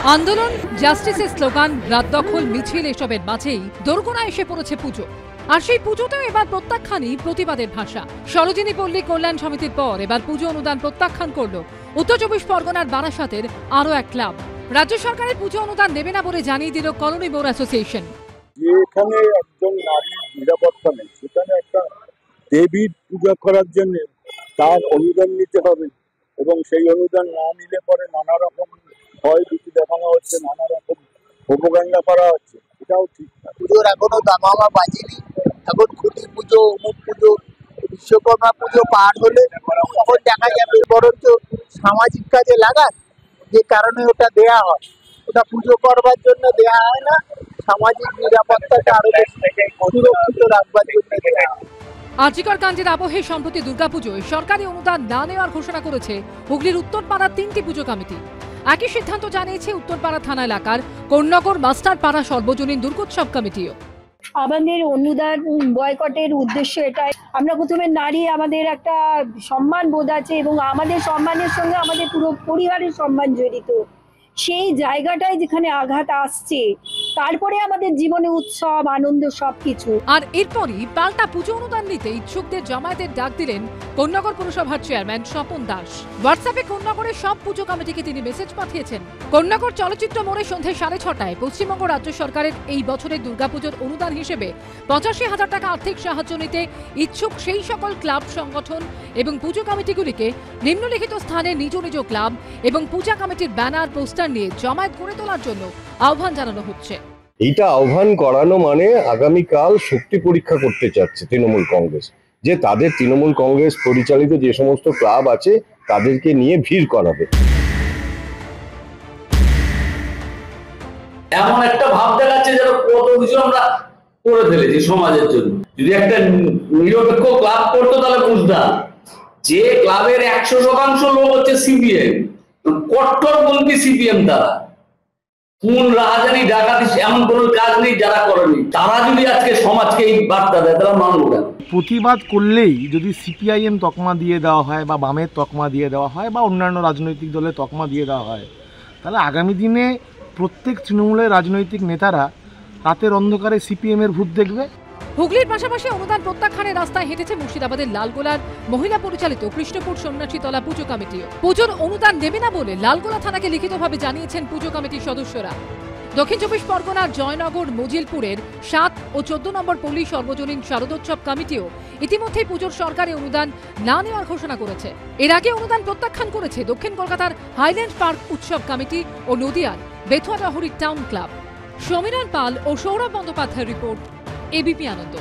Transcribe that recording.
আন্দোলন, জাস্টিসের স্লোগান, রাত দখল, মিছিল এসবের মাঝেই দোরগোড়ায় এসে পড়েছে পুজো। আর সেই পুজোতেও এবার প্রত্যাখ্যানই প্রতিবাদের ভাষা। সরোজিনী পল্লী কল্যাণ সমিতির পর এবার পুজো অনুদান প্রত্যাখ্যান করল উত্তর চব্বিশ পরগনার বারাসাতের আরও এক ক্লাব। রাজ্য সরকারের পুজো অনুদান দেবে না বলে জানিয়ে দিল কলোনি বোর অ্যাসোসিয়েশন। যেখানে একজন নারীর নিরাপত্তা নেই, সেখানে একটা দেবীর পূজা করার জন্য তার অনুদান নিতে হবে, এবং সেই অনুদান না নিলে পরে নানা রকম ভয় ভীতি দেখানো হচ্ছে, নানা রকম প্রোপাগান্ডা করা হচ্ছে। এটাও ঠিক না। পুজোর এখনো দামামা বাজেনি। এখন খুঁটি পুজো, অমুক পুজো, বিশ্বকর্মা পুজো পার হলে তখন দেখা যাবে। বরঞ্চ সামাজিক কাজে লাগান, যে কারণে ওটা দেয়া হয়, ওটা পুজো করবার জন্য দেয়া হয় না, সামাজিক নিরাপত্তাটা আরো বেশি সুরক্ষিত রাখবার জন্য দেয়া হয়। আরজিকর কাণ্ডের আবহে সম্প্রতি দুর্গাপুজোয় সরকারি অনুদান না নেওয়ার ঘোষণা করেছে হুগলির উত্তরপাড়ার 3টি পুজো কমিটি। একই সিদ্ধান্ত জানিয়েছে উত্তরপাড়া থানা এলাকার কোন্নগর মাস্টারপাড়া সর্বজনীন দুর্গোৎসব কমিটিও। আমাদের অনুদান বয়কটের উদ্দেশ্য এটাই, আমরা প্রথমে নারী, আমাদের একটা সম্মান বোধ আছে এবং আমাদের সম্মানের সঙ্গে আমাদের পুরো পরিবারের সম্মান জড়িত। সেই জায়গাটায় যেখানে আঘাত আসছে, তারপরে আমাদের জীবনে উৎসব, আনন্দ সবকিছু। আর এরপরই পাল্টা পুজো অনুদান নিতে ইচ্ছুকদের জমায়েতের ডাক দিলেন কোন্নগর পুরসভার চেয়ারম্যান স্বপন দাস। হোয়াটসঅ্যাপে কোন্নগরের সব পুজো কমিটিকে তিনি মেসেজ পাঠিয়েছেন। কোন্নগর চলচ্চিত্র মোড়ে সন্ধ্যে 6:30টায় পশ্চিমবঙ্গ রাজ্য সরকারের এই বছরের দুর্গাপুজোর অনুদান হিসেবে 85,000 টাকা আর্থিক সাহায্য নিতে ইচ্ছুক সেই সকল ক্লাব, সংগঠন এবং পুজো কমিটিগুলিকে নিম্নলিখিত স্থানে নিজ নিজ ক্লাব এবং পূজা কমিটির ব্যানার, পোস্টার নিয়ে জমায়েত করে তোলার জন্য আহ্বান জানানো হচ্ছে। এইটা আহ্বান করানো মানে আগামীকাল শক্তি পরীক্ষা করতে চাচ্ছে তৃণমূল কংগ্রেস, যে তাদের তৃণমূল কংগ্রেস পরিচালিত যে সমস্ত ক্লাব আছে তাদেরকে নিয়ে ভিড় করাবে। এমন একটা ভাব দেখাচ্ছে যেন কত কিছু আমরা করে ফেলেছি সমাজের জন্য। যদি একটা নিরপেক্ষ ক্লাব করতো তাহলে বুঝতাম যে ক্লাবের 100% লোক হচ্ছে সিপিএম, কট্টরপন্থী সিপিএম। তারা কোন রাহাজানি, ডাকাতি, এমন কোনো কাজ নেই যারা করেনি। তারা যদি আজকে সমাজকে এই বার্তা দেয়, তারা মানব কেন? প্রতিবাদ করলেই যদি সিপিআইএম তকমা দিয়ে দেওয়া হয় বা বামের তকমা দিয়ে দেওয়া হয় বা অন্যান্য রাজনৈতিক দলের তকমা দিয়ে দেওয়া হয়, তাহলে আগামী দিনে প্রত্যেক তৃণমূলের রাজনৈতিক নেতারা রাতের অন্ধকারে সিপিএমের ভূত দেখবে। হুগলির পাশাপাশি অনুদান প্রত্যাখ্যানের রাস্তায় হেঁটেছে মুর্শিদাবাদের লালগোলার মহিলা পরিচালিত কৃষ্ণপুর সন্ন্যাসীতলা পুজো কমিটিও। পুজোর অনুদান দেবে না বলে লালগোলা থানাকে লিখিতভাবে জানিয়েছেন পুজো কমিটির সদস্যরা। দক্ষিণ চব্বিশ পরগনার জয়নগর, মজিলপুরের 7 ও 14 নম্বর পল্লী সর্বজনীন শারদোৎসব কমিটিও ইতিমধ্যেই পুজোর সরকারি অনুদান না নেওয়ার ঘোষণা করেছে। এর আগে অনুদান প্রত্যাখ্যান করেছে দক্ষিণ কলকাতার হাইল্যান্ড পার্ক উৎসব কমিটি ও নদিয়ার বেথুয়াডাহরি টাউন ক্লাব। সমীরণ পাল ও সৌরভ বন্দ্যোপাধ্যায়ের রিপোর্ট, এবিপি আনন্দ।